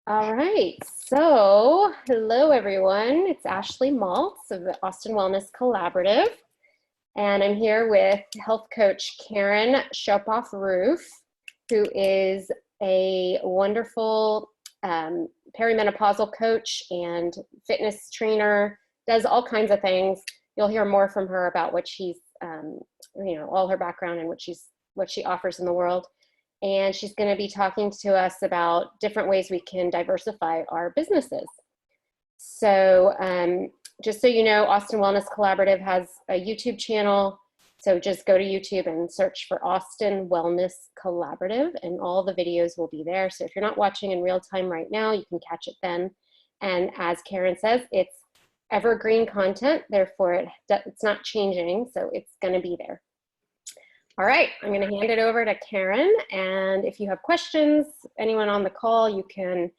All right, so hello everyone. It's Ashley Maltz of the Austin Wellness Collaborative, and I'm here with health coach Karen Shopoff Rooff, who is a wonderful perimenopausal coach and fitness trainer, does all kinds of things. You'll hear more from her about what she's, all her background and what she offers in the world. And she's going to be talking to us about different ways we can diversify our businesses. So just so you know, Austin Wellness Collaborative has a YouTube channel. So just go to YouTube and search for Austin Wellness Collaborative, and all the videos will be there. So if you're not watching in real time right now, you can catch it then. And as Karen says, it's evergreen content, therefore it's not changing, so it's going to be there. All right, I'm going to hand it over to Karen, and if you have questions, anyone on the call, you can,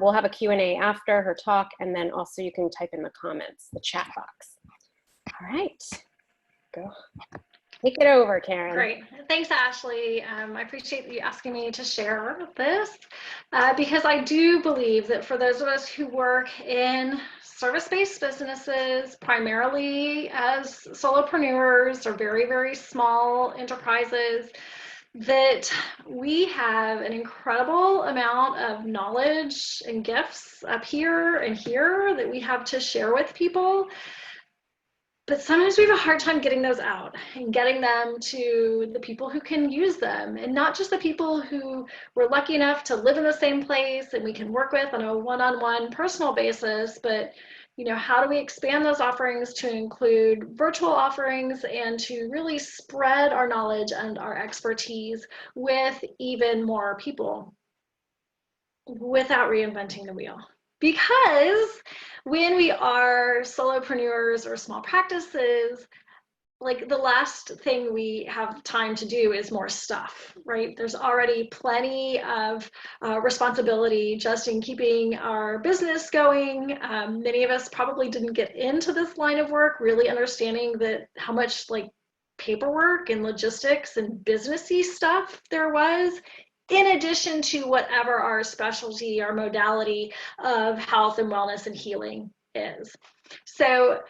we'll have a Q&A after her talk, and then also you can type in the comments, the chat box. All right, go. Take it over, Karen. Great. Thanks, Ashley. I appreciate you asking me to share this because I do believe that for those of us who work in service-based businesses, primarily as solopreneurs or very, very small enterprises, that we have an incredible amount of knowledge and gifts up here and here that we have to share with people. But sometimes we have a hard time getting those out and getting them to the people who can use them, and not just the people who we're lucky enough to live in the same place and we can work with on a one-on-one personal basis, but how do we expand those offerings to include virtual offerings and to really spread our knowledge and our expertise with even more people without reinventing the wheel? Because when we are solopreneurs or small practices, like the last thing we have time to do is more stuff, right? There's already plenty of responsibility just in keeping our business going. Many of us probably didn't get into this line of work really understanding that how much like paperwork and logistics and businessy stuff there was, in addition to whatever our specialty, our modality of health and wellness and healing is. So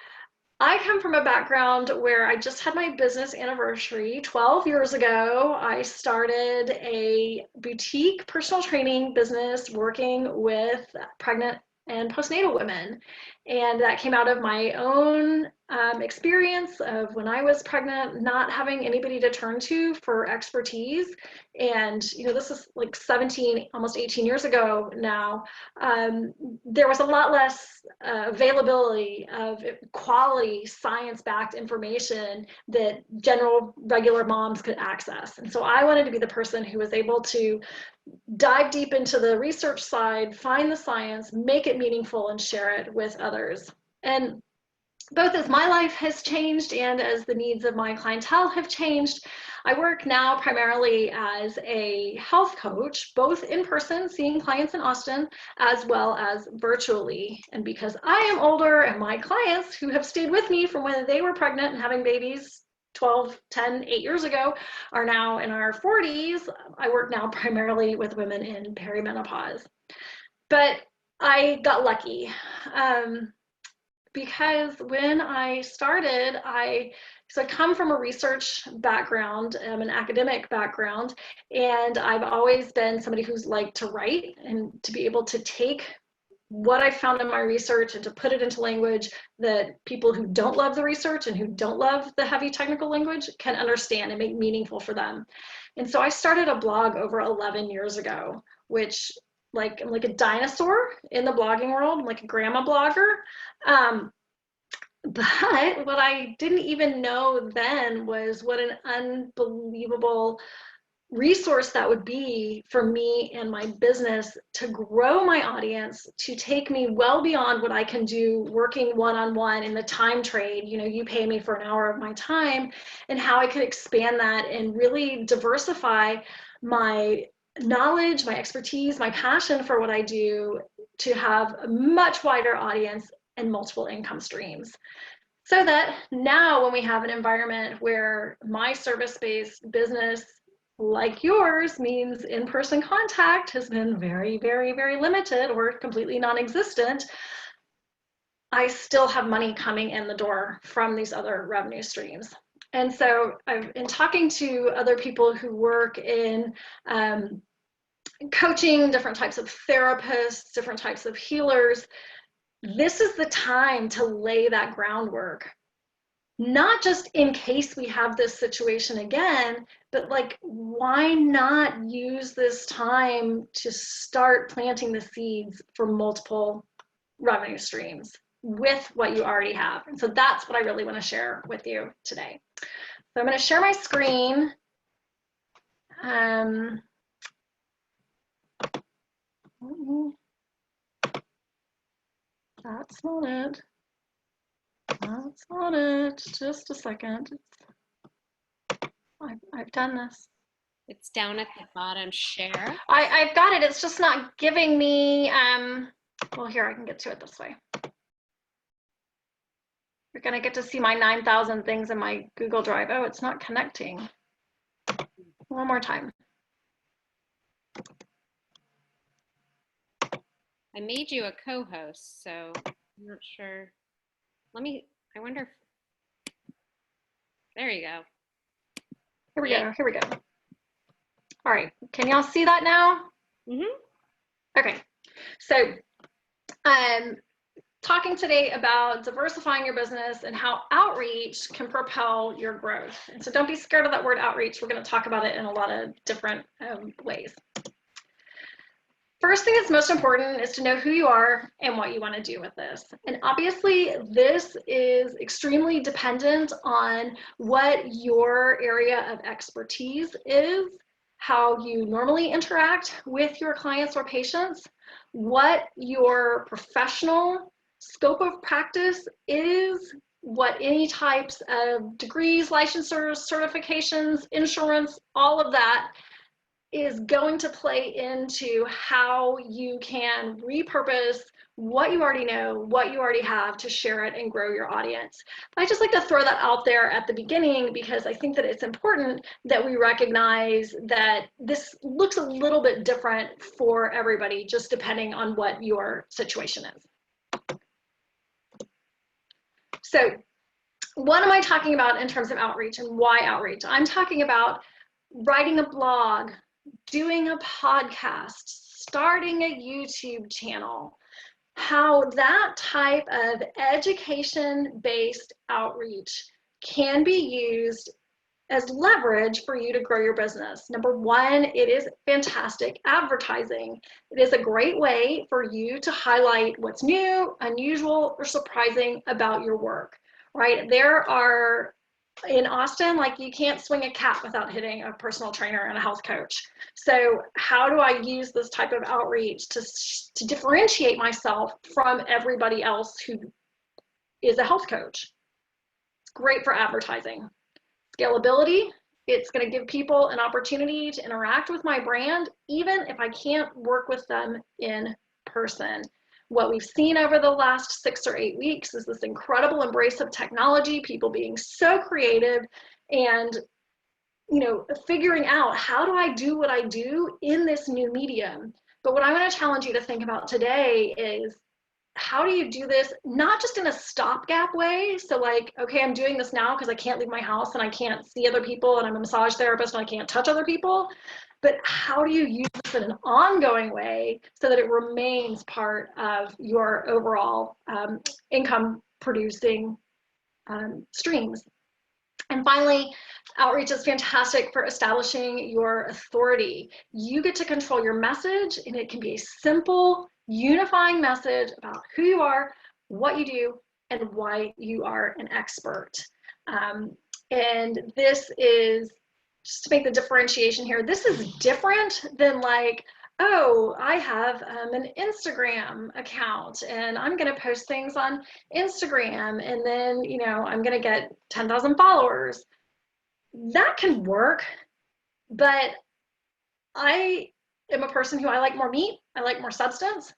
I come from a background where I just had my business anniversary 12 years ago. I started a boutique personal training business working with pregnant and postnatal women. And that came out of my own experience of when I was pregnant, not having anybody to turn to for expertise. And, this is like 17, almost 18 years ago now. There was a lot less availability of quality science-backed information that general regular moms could access. And so I wanted to be the person who was able to dive deep into the research side, find the science, make it meaningful, and share it with others. And both as my life has changed and as the needs of my clientele have changed, I work now primarily as a health coach, both in person, seeing clients in Austin, as well as virtually. And because I am older and my clients who have stayed with me from when they were pregnant and having babies 12, 10, 8 years ago are now in our 40s, I work now primarily with women in perimenopause. But I got lucky. Because when I started, I come from a research background, an academic background, and I've always been somebody who's liked to write and to be able to take what I found in my research and to put it into language that people who don't love the research and who don't love the heavy technical language can understand and make meaningful for them. And so I started a blog over 11 years ago, which I'm like a dinosaur in the blogging world. I'm like a grandma blogger. But what I didn't even know then was what an unbelievable resource that would be for me and my business to grow my audience, to take me well beyond what I can do working one-on-one in the time trade. You pay me for an hour of my time, and how I could expand that and really diversify my knowledge, my expertise, my passion for what I do to have a much wider audience and multiple income streams. So that now when we have an environment where my service-based business like yours means in-person contact has been very, very, very limited or completely non-existent, I still have money coming in the door from these other revenue streams. And so I've been talking to other people who work in coaching, different types of therapists, different types of healers. This is the time to lay that groundwork. Not just in case we have this situation again, but like, why not use this time to start planting the seeds for multiple revenue streams with what you already have? And so that's what I really want to share with you today. So I'm going to share my screen. That's not it. That's not it. Just a second. I've done this. It's down at the bottom, share. I've got it. It's just not giving me, well, here, I can get to it this way. You're going to get to see my 9,000 things in my Google Drive. Oh, it's not connecting. One more time. I made you a co-host, so I'm not sure. I wonder if, there you go. Here we go, here we go. All right, can y'all see that now? Okay, so talking today about diversifying your business and how outreach can propel your growth. And so don't be scared of that word outreach. We're going to talk about it in a lot of different ways. First thing that's most important is to know who you are and what you want to do with this. And obviously, this is extremely dependent on what your area of expertise is, how you normally interact with your clients or patients, what your professional scope of practice is, what any types of degrees, licensures, certifications, insurance, all of that is going to play into how you can repurpose what you already know, what you already have to share it and grow your audience. I just like to throw that out there at the beginning because I think that it's important that we recognize that this looks a little bit different for everybody, just depending on what your situation is. So what am I talking about in terms of outreach and why outreach? I'm talking about writing a blog, doing a podcast, starting a YouTube channel, how that type of education-based outreach can be used as leverage for you to grow your business. Number one, it is fantastic advertising. It is a great way for you to highlight what's new, unusual, or surprising about your work, right? There are in Austin, like you can't swing a cat without hitting a personal trainer and a health coach. So how do I use this type of outreach to differentiate myself from everybody else who is a health coach? It's great for advertising. Scalability, it's going to give people an opportunity to interact with my brand, even if I can't work with them in person. What we've seen over the last 6 or 8 weeks is this incredible embrace of technology, people being so creative and, you know, figuring out how do I do what I do in this new medium. But what I want to challenge you to think about today is how do you do this, not just in a stopgap way? So like, okay, I'm doing this now because I can't leave my house and I can't see other people and I'm a massage therapist and I can't touch other people. But how do you use this in an ongoing way so that it remains part of your overall income producing streams? And finally, outreach is fantastic for establishing your authority. You get to control your message, and it can be a simple, unifying message about who you are, what you do, and why you are an expert. And this is, just to make the differentiation here, this is different than like, oh, I have an Instagram account and I'm going to post things on Instagram and then, you know, I'm going to get 10,000 followers. That can work, but I am a person who I like more meat, I like more substance.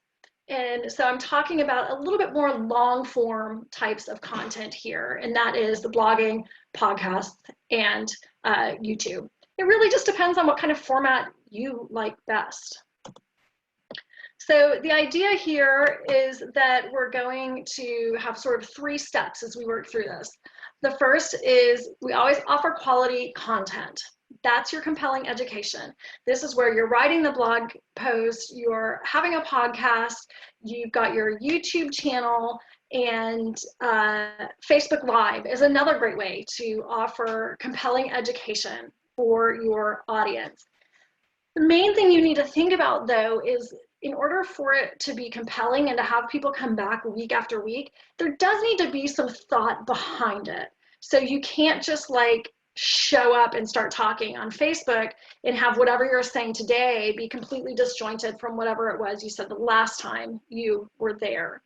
And so I'm talking about a little bit more long form types of content here, and that is the blogging, podcasts, and YouTube. It really just depends on what kind of format you like best. So the idea here is that we're going to have sort of 3 steps as we work through this. The first is we always offer quality content. That's your compelling education. This is where you're writing the blog post, you're having a podcast, you've got your YouTube channel, and Facebook Live is another great way to offer compelling education for your audience. The main thing you need to think about, though, is in order for it to be compelling and to have people come back week after week, there does need to be some thought behind it. So you can't just like show up and start talking on Facebook and have whatever you're saying today be completely disjointed from whatever it was you said the last time you were there.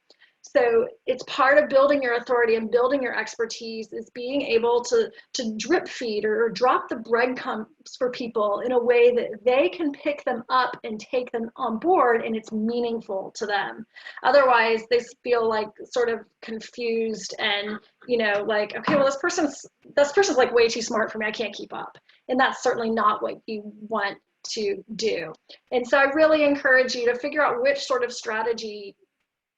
So it's part of building your authority and building your expertise is being able to drip feed or drop the breadcrumbs for people in a way that they can pick them up and take them on board and it's meaningful to them. Otherwise, they feel like sort of confused and, you know, like, okay, well, this person's like way too smart for me. I can't keep up. And that's certainly not what you want to do. And so I really encourage you to figure out which sort of strategy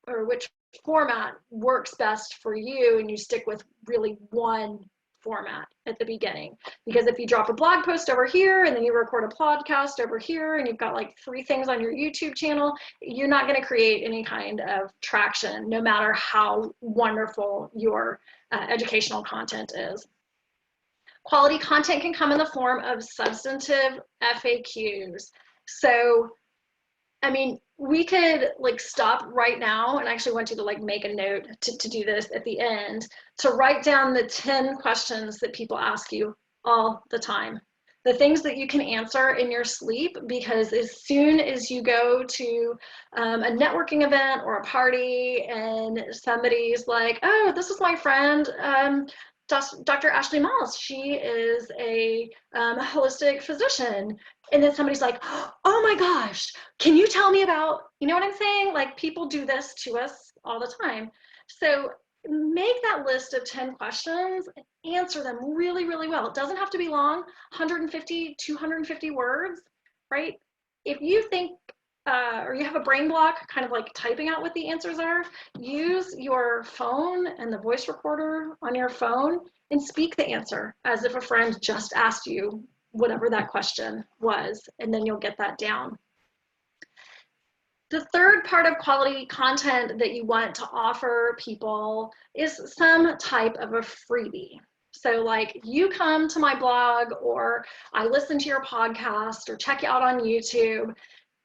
or which format works best for you, and you stick with really one format at the beginning. Because if you drop a blog post over here and then you record a podcast over here and you've got like 3 things on your YouTube channel, you're not going to create any kind of traction, no matter how wonderful your educational content is. Quality content can come in the form of substantive FAQs. So I mean, we could like stop right now, and I actually want you to like make a note to do this at the end, to write down the 10 questions that people ask you all the time. The things that you can answer in your sleep, because as soon as you go to a networking event or a party and somebody's like, oh, this is my friend, Dr. Ashley Moss, she is a holistic physician. And then somebody's like, oh my gosh, can you tell me about, you know what I'm saying? Like people do this to us all the time. So make that list of 10 questions and answer them really, really well. It doesn't have to be long, 150, 250 words, right? If you think, or you have a brain block, kind of like typing out what the answers are, use your phone and the voice recorder on your phone and speak the answer as if a friend just asked you whatever that question was, and then you'll get that down. The third part of quality content that you want to offer people is some type of a freebie. So like you come to my blog or I listen to your podcast or check you out on YouTube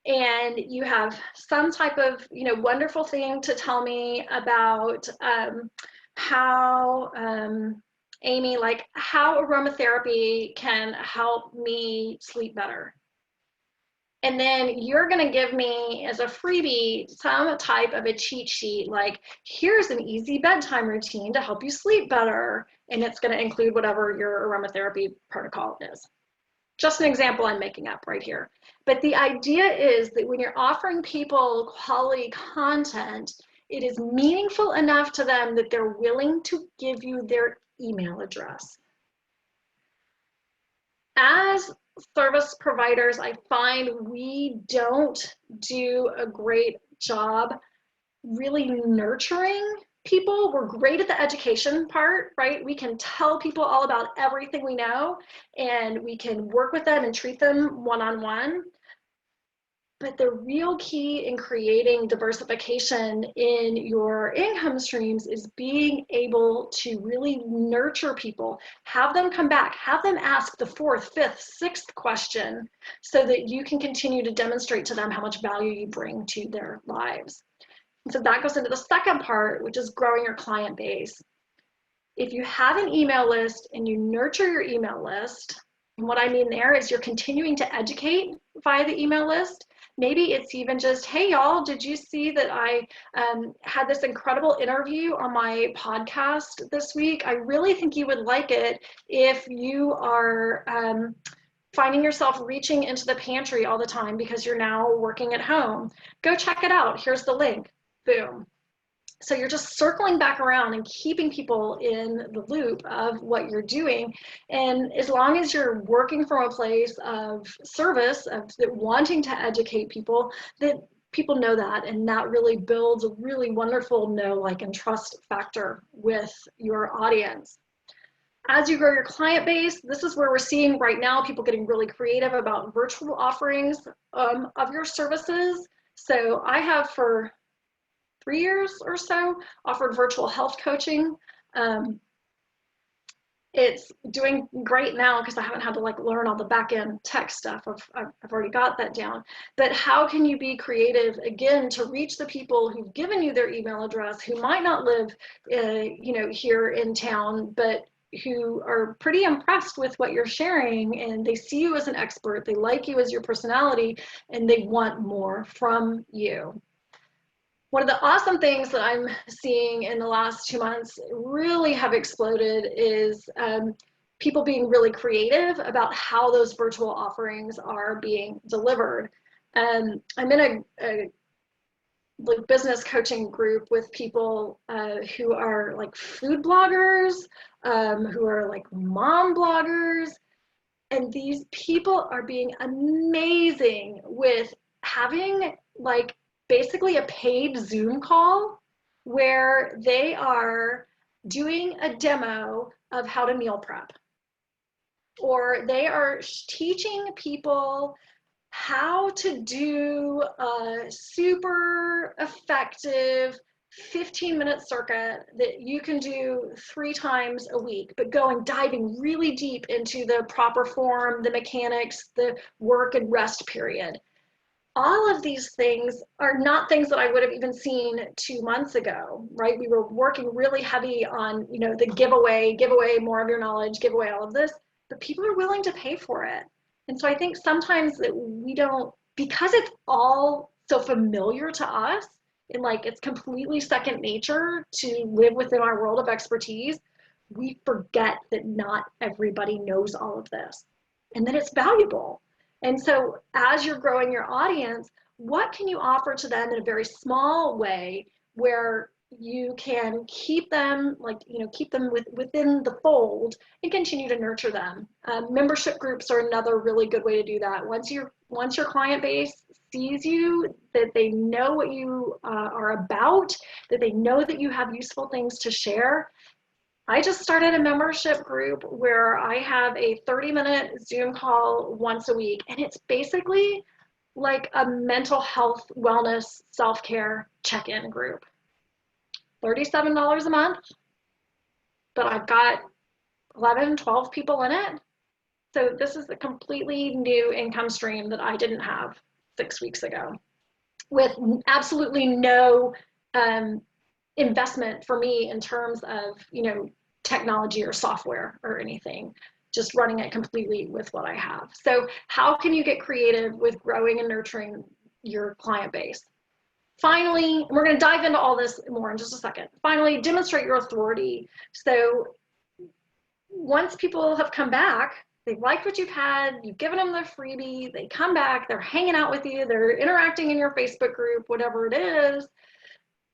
and you have some type of, you know, wonderful thing to tell me about how Amy, like how aromatherapy can help me sleep better. And then you're going to give me as a freebie some type of a cheat sheet, like here's an easy bedtime routine to help you sleep better. And it's going to include whatever your aromatherapy protocol is. Just an example I'm making up right here. But the idea is that when you're offering people quality content, it is meaningful enough to them that they're willing to give you their email address. As service providers, I find we don't do a great job really nurturing people. We're great at the education part, right? We can tell people all about everything we know and we can work with them and treat them one-on-one. But the real key in creating diversification in your income streams is being able to really nurture people, have them come back, have them ask the 4th, 5th, 6th question so that you can continue to demonstrate to them how much value you bring to their lives. And so that goes into the second part, which is growing your client base. If you have an email list and you nurture your email list, and what I mean there is you're continuing to educate via the email list. Maybe it's even just, hey, y'all, did you see that I had this incredible interview on my podcast this week? I really think you would like it if you are finding yourself reaching into the pantry all the time because you're now working at home. Go check it out. Here's the link. Boom. So you're just circling back around and keeping people in the loop of what you're doing. And as long as you're working from a place of service, of wanting to educate people, that people know that, and that really builds a really wonderful know, like, and trust factor with your audience. As you grow your client base, this is where we're seeing right now people getting really creative about virtual offerings of your services. So I have, for 3 years or so, offered virtual health coaching. It's doing great now because I haven't had to like learn all the back end tech stuff. I've already got that down. But how can you be creative again to reach the people who've given you their email address, who might not live, here in town, but who are pretty impressed with what you're sharing, and they see you as an expert, they like you as your personality, and they want more from you. One of the awesome things that I'm seeing in the last 2 months really have exploded is people being really creative about how those virtual offerings are being delivered. I'm in a like business coaching group with people who are like food bloggers, who are like mom bloggers, and these people are being amazing with having like basically a paid Zoom call where they are doing a demo of how to meal prep, or they are teaching people how to do a super effective 15-minute circuit that you can do 3 times a week, but diving really deep into the proper form, the mechanics, the work and rest period. All of these things are not things that I would have even seen 2 months ago, right? We were working really heavy on, the give away more of your knowledge, give away all of this, but people are willing to pay for it. And so I think sometimes that we don't, because it's all so familiar to us, and like it's completely second nature to live within our world of expertise, we forget that not everybody knows all of this and that it's valuable. And so as you're growing your audience, what can you offer to them in a very small way where you can keep them within the fold and continue to nurture them? Membership groups are another really good way to do that. Once your client base sees you, that they know what you are about, that they know that you have useful things to share. I just started a membership group where I have a 30-minute Zoom call once a week, and it's basically like a mental health, wellness, self-care check-in group. $37 a month, but I've got 11, 12 people in it. So this is a completely new income stream that I didn't have 6 weeks ago, with absolutely no investment for me in terms of, technology or software or anything, just running it completely with what I have. So how can you get creative with growing and nurturing your client base? Finally, and we're going to dive into all this more in just a second. Finally, demonstrate your authority. So once people have come back, they've liked what you've had, you've given them their freebie, they come back, they're hanging out with you, they're interacting in your Facebook group, whatever it is,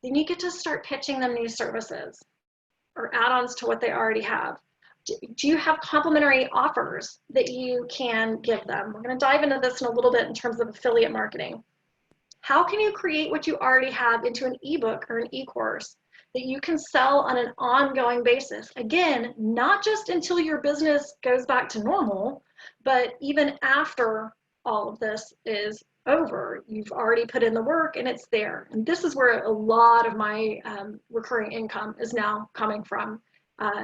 then you get to start pitching them new services or add-ons to what they already have. Do you have complimentary offers that you can give them? We're going to dive into this in a little bit in terms of affiliate marketing. How can you create what you already have into an ebook or an e-course that you can sell on an ongoing basis? Again, not just until your business goes back to normal, but even after all of this is over. You've already put in the work and it's there. And this is where a lot of my recurring income is now coming from,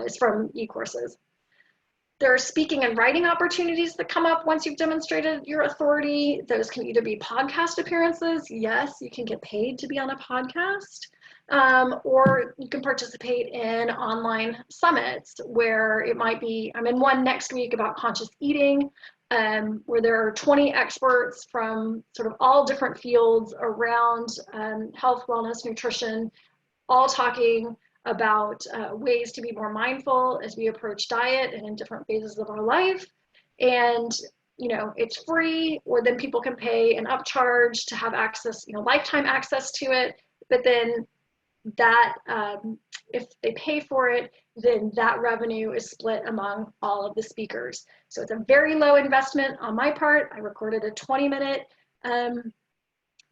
is from e-courses. There are speaking and writing opportunities that come up once you've demonstrated your authority. Those can either be podcast appearances. Yes, you can get paid to be on a podcast. Or you can participate in online summits where it might be, I'm in one next week about conscious eating, where there are 20 experts from sort of all different fields around health, wellness, nutrition, all talking about ways to be more mindful as we approach diet and in different phases of our life. And it's free, or then people can pay an upcharge to have access, lifetime access to it. But then that if they pay for it, then that revenue is split among all of the speakers. So it's a very low investment on my part. I recorded a 20-minute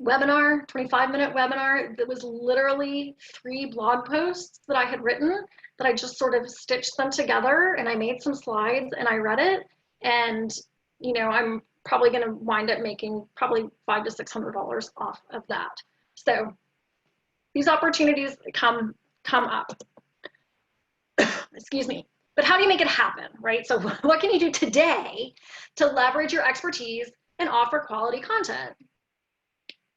webinar, 25-minute webinar that was literally 3 blog posts that I had written, that I just sort of stitched them together, and I made some slides and I read it. And, you know, I'm probably going to wind up making probably $500 to $600 off of that. So these opportunities come up. Excuse me. But how do you make it happen, right? So what can you do today to leverage your expertise and offer quality content?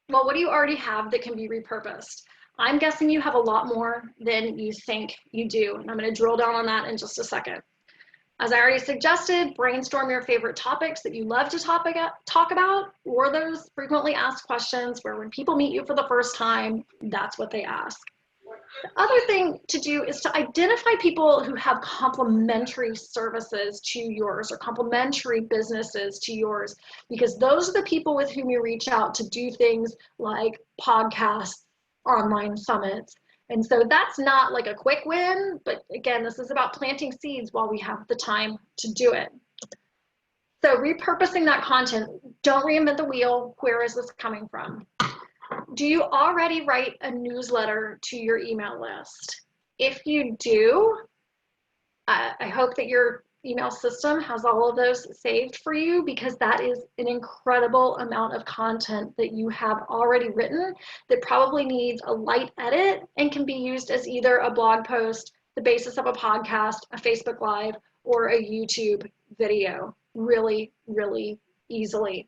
Well, what do you already have that can be repurposed? I'm guessing you have a lot more than you think you do, and I'm going to drill down on that in just a second. As I already suggested, brainstorm your favorite topics that you love to talk about, or those frequently asked questions where when people meet you for the first time, that's what they ask. The other thing to do is to identify people who have complementary services to yours or complementary businesses to yours, because those are the people with whom you reach out to do things like podcasts, online summits. And so that's not like a quick win, but again, this is about planting seeds while we have the time to do it. So repurposing that content, don't reinvent the wheel. Where is this coming from? Do you already write a newsletter to your email list? If you do, I hope that your email system has all of those saved for you, because that is an incredible amount of content that you have already written that probably needs a light edit and can be used as either a blog post, the basis of a podcast, a Facebook Live, or a YouTube video really, really easily.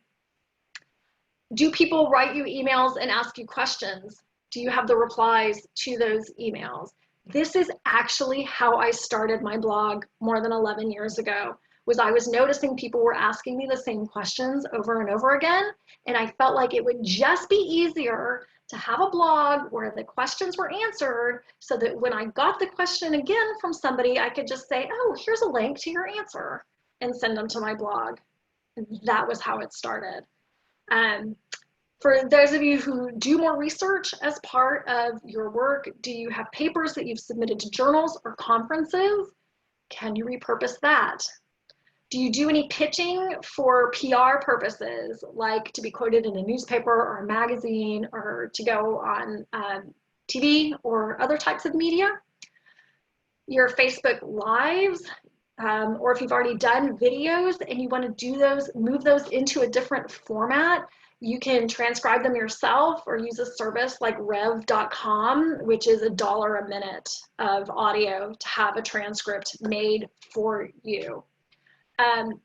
Do people write you emails and ask you questions? Do you have the replies to those emails? This is actually how I started my blog more than 11 years ago, was I was noticing people were asking me the same questions over and over again. And I felt like it would just be easier to have a blog where the questions were answered, so that when I got the question again from somebody, I could just say, oh, here's a link to your answer, and send them to my blog. And that was how it started. For those of you who do more research as part of your work, do you have papers that you've submitted to journals or conferences? Can you repurpose that? Do you do any pitching for PR purposes, like to be quoted in a newspaper or a magazine, or to go on TV or other types of media? Your Facebook Lives, or if you've already done videos and you want to do those, move those into a different format, you can transcribe them yourself or use a service like rev.com, which is $1 a minute of audio to have a transcript made for you. And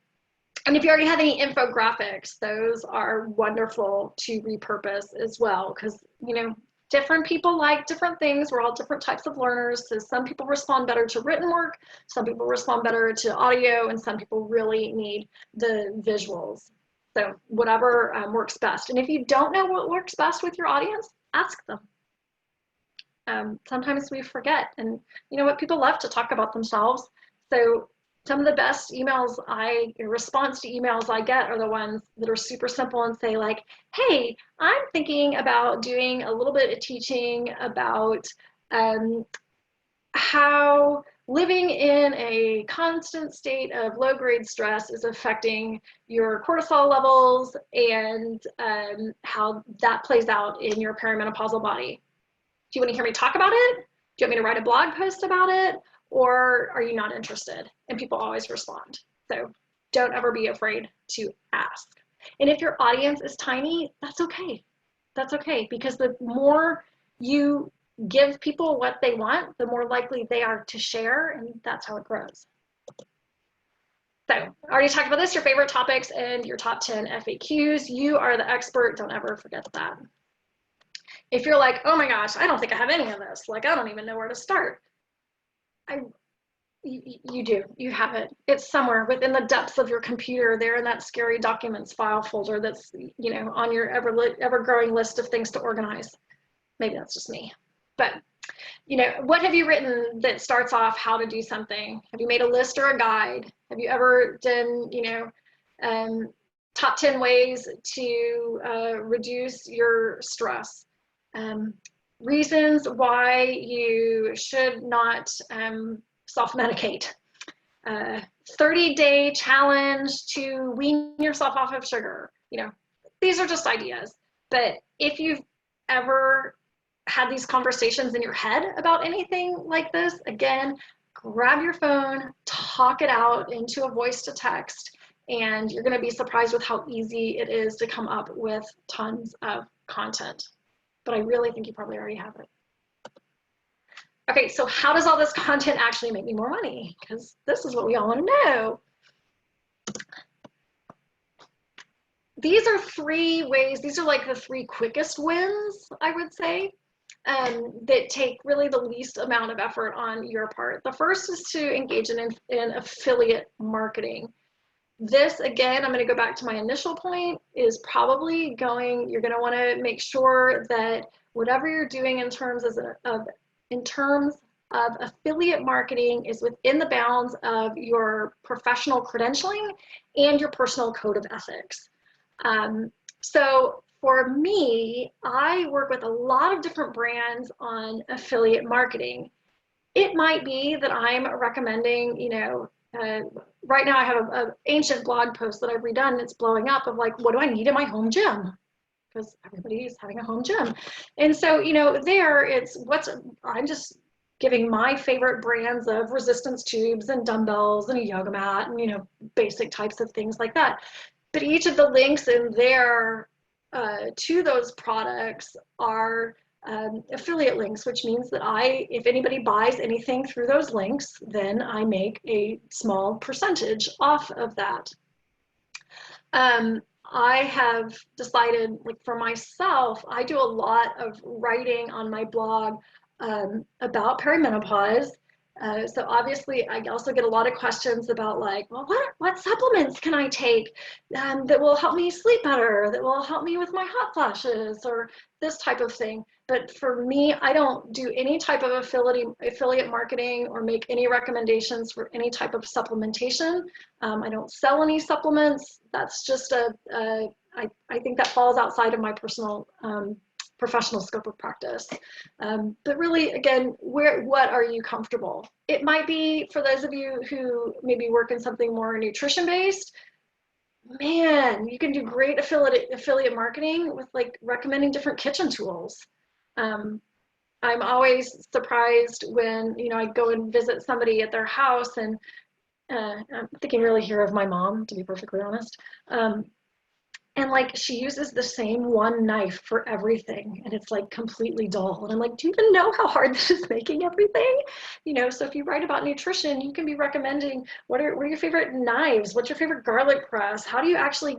if you already have any infographics, those are wonderful to repurpose as well, because, you know, different people like different things. We're all different types of learners. So some people respond better to written work, some people respond better to audio, and some people really need the visuals. So whatever works best. And if you don't know what works best with your audience, ask them. Sometimes we forget, and you know what, people love to talk about themselves. So some of the best emails response to emails I get are the ones that are super simple and say like, hey, I'm thinking about doing a little bit of teaching about how living in a constant state of low-grade stress is affecting your cortisol levels, and how that plays out in your perimenopausal body. Do you want to hear me talk about it? Do you want me to write a blog post about it? Or are you not interested? And people always respond. So don't ever be afraid to ask. And if your audience is tiny, that's okay. That's okay, because the more you give people what they want, the more likely they are to share, and that's how it grows. So I already talked about this, your favorite topics and your top 10 FAQs. You are the expert, don't ever forget that. If you're like, oh my gosh, I don't think I have any of this, like I don't even know where to start. You do, you have it. It's somewhere within the depths of your computer, there in that scary documents file folder that's, you know, on your ever-growing list of things to organize. Maybe that's just me. But, you know, what have you written that starts off how to do something? Have you made a list or a guide? Have you ever done, you know, top 10 ways to reduce your stress? reasons why you should not self-medicate. 30-day challenge to wean yourself off of sugar. These are just ideas. But if you've ever had these conversations in your head about anything like this, again, grab your phone, talk it out into a voice to text, and you're going to be surprised with how easy it is to come up with tons of content. But I really think you probably already have it. Okay, so how does all this content actually make me more money? Because this is what we all want to know. These are 3 ways, these are like the 3 quickest wins, I would say, that take really the least amount of effort on your part. The first is to engage in affiliate marketing. This, again, I'm going to go back to my initial point, is probably you're going to want to make sure that whatever you're doing in terms of affiliate marketing is within the bounds of your professional credentialing and your personal code of ethics. So for me, I work with a lot of different brands on affiliate marketing. It might be that I'm recommending, right now I have an ancient blog post that I've redone. It's blowing up of like, what do I need in my home gym? Because everybody is having a home gym. And so, I'm just giving my favorite brands of resistance tubes and dumbbells and a yoga mat and, basic types of things like that. But each of the links in there to those products are affiliate links, which means that if anybody buys anything through those links, then I make a small percentage off of that. I have decided, like for myself, I do a lot of writing on my blog about perimenopause. So obviously I also get a lot of questions about like, well, what supplements can I take that will help me sleep better, that will help me with my hot flashes or this type of thing. But for me, I don't do any type of affiliate marketing or make any recommendations for any type of supplementation. I don't sell any supplements. That's just I think that falls outside of my personal professional scope of practice. But really, again, what are you comfortable? It might be for those of you who maybe work in something more nutrition-based, man, you can do great affiliate marketing with like recommending different kitchen tools. I'm always surprised when, I go and visit somebody at their house and I'm thinking really here of my mom, to be perfectly honest. And like she uses the same one knife for everything and it's like completely dull. And I'm like, do you even know how hard this is making everything? So if you write about nutrition, you can be recommending what are your favorite knives? What's your favorite garlic press? How do you actually,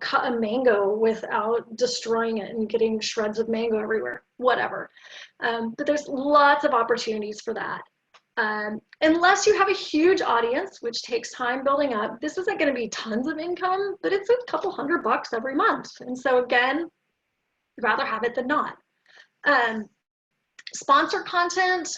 cut a mango without destroying it and getting shreds of mango everywhere? Whatever. But there's lots of opportunities for that. Unless you have a huge audience, which takes time building up, this isn't going to be tons of income, but it's a couple $100 every month. And so again, I'd rather have it than not. Sponsored content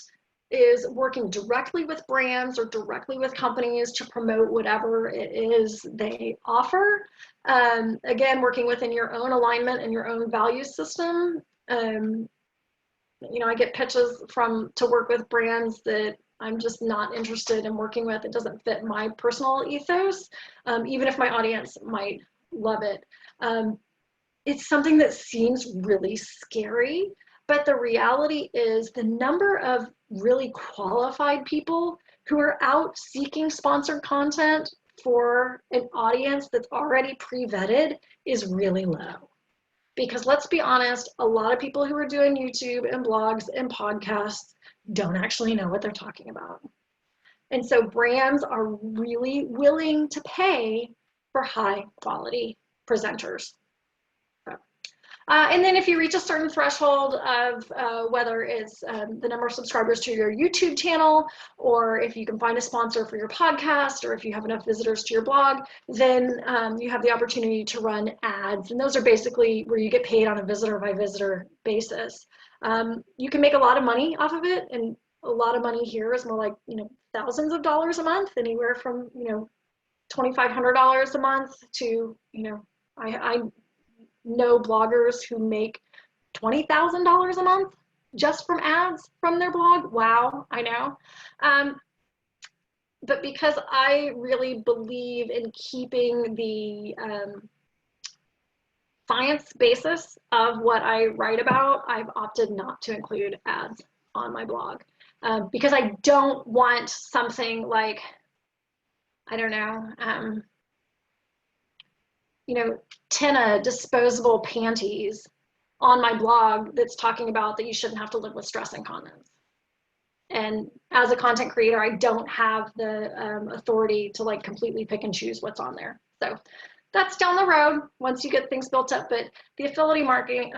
is working directly with brands or directly with companies to promote whatever it is they offer. Again, working within your own alignment and your own value system. I get pitches to work with brands that I'm just not interested in working with. It doesn't fit my personal ethos, even if my audience might love it. It's something that seems really scary, but the reality is the number of really qualified people who are out seeking sponsored content for an audience that's already pre-vetted is really low. Because let's be honest, a lot of people who are doing YouTube and blogs and podcasts don't actually know what they're talking about. And so brands are really willing to pay for high quality presenters. And then if you reach a certain threshold of whether it's the number of subscribers to your YouTube channel, or if you can find a sponsor for your podcast, or if you have enough visitors to your blog, then you have the opportunity to run ads. And those are basically where you get paid on a visitor by visitor basis. You can make a lot of money off of it. And a lot of money here is more like, thousands of dollars a month, anywhere from, $2,500 a month to, I know bloggers who make $20,000 a month just from ads from their blog. Wow, I know. But because I really believe in keeping the science basis of what I write about, I've opted not to include ads on my blog because I don't want something like, I don't know, 10 disposable panties on my blog that's talking about that you shouldn't have to live with stress incontinence. And as a content creator, I don't have the authority to like completely pick and choose what's on there. So that's down the road once you get things built up. But the affiliate marketing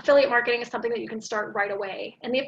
is something that you can start right away. And the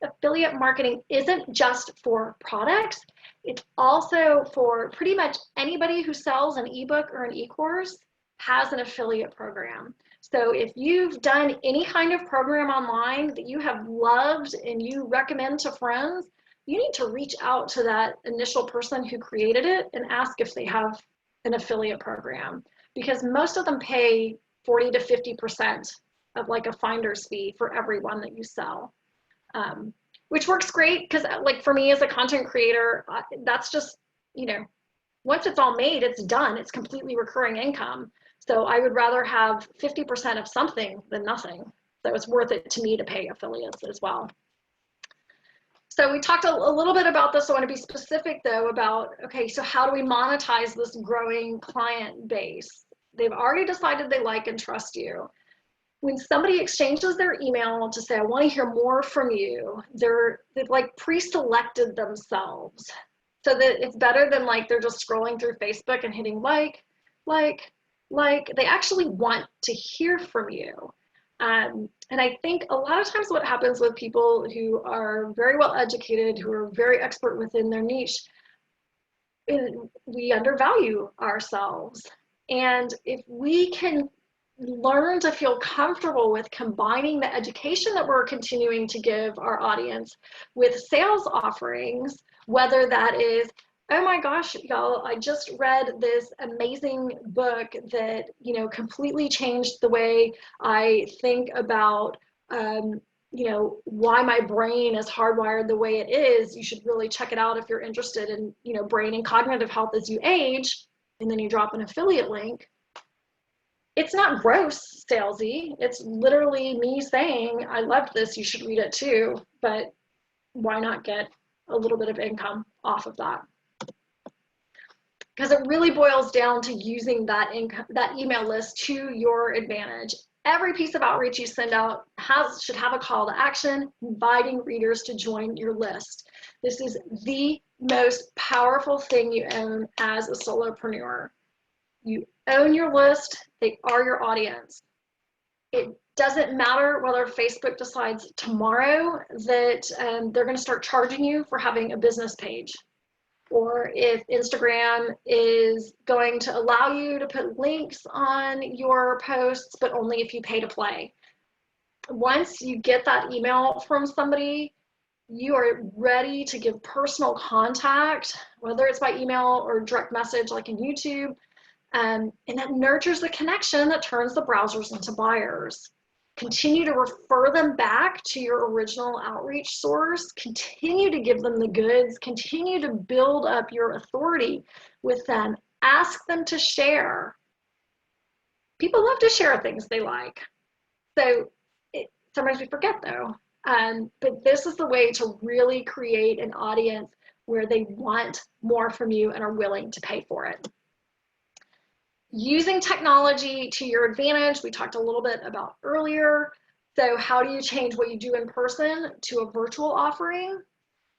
affiliate marketing isn't just for products. It's also for pretty much anybody who sells an ebook or an e-course has an affiliate program. So if you've done any kind of program online that you have loved and you recommend to friends, you need to reach out to that initial person who created it and ask if they have an affiliate program, because most of them pay 40 to 50% of like a finder's fee for every one that you sell, which works great because like for me as a content creator, that's just, once it's all made, it's done. It's completely recurring income. So I would rather have 50% of something than nothing. So it's worth it to me to pay affiliates as well. So we talked a little bit about this. I want to be specific though about, okay, so how do we monetize this growing client base? They've already decided they like and trust you. When somebody exchanges their email to say, I want to hear more from you, they've like pre-selected themselves so that it's better than like they're just scrolling through Facebook and hitting like. They actually want to hear from you. And I think a lot of times what happens with people who are very well educated, who are very expert within their niche, we undervalue ourselves. And if we can learn to feel comfortable with combining the education that we're continuing to give our audience with sales offerings, whether that is, oh my gosh, y'all, I just read this amazing book that, completely changed the way I think about, why my brain is hardwired the way it is. You should really check it out if you're interested in, brain and cognitive health as you age. And then you drop an affiliate link. It's not gross salesy. It's literally me saying, I loved this, you should read it too. But why not get a little bit of income off of that? Because it really boils down to using that email list to your advantage. Every piece of outreach you send out should have a call to action, inviting readers to join your list. This is the most powerful thing you own as a solopreneur. You own your list, they are your audience. It doesn't matter whether Facebook decides tomorrow that they're going to start charging you for having a business page, or if Instagram is going to allow you to put links on your posts, but only if you pay to play. Once you get that email from somebody, you are ready to give personal contact, whether it's by email or direct message like in YouTube, and that nurtures the connection that turns the browsers into buyers. Continue to refer them back to your original outreach source. Continue to give them the goods. Continue to build up your authority with them. Ask them to share. People love to share things they like. So sometimes we forget though. But this is the way to really create an audience where they want more from you and are willing to pay for it. Using technology to your advantage, we talked a little bit about earlier. So how do you change what you do in person to a virtual offering?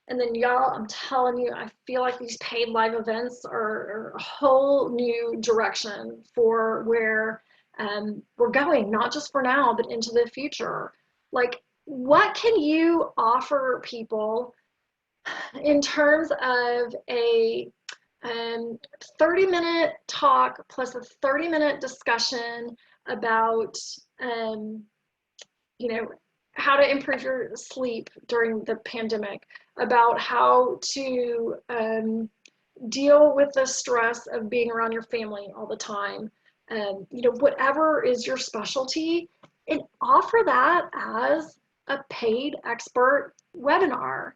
And then y'all, I'm telling you, I feel like these paid live events are a whole new direction for where we're going, not just for now, but into the future. Like, what can you offer people in terms of a 30-minute talk plus a 30-minute discussion about, how to improve your sleep during the pandemic, about how to deal with the stress of being around your family all the time. Whatever is your specialty, and offer that as a paid expert webinar.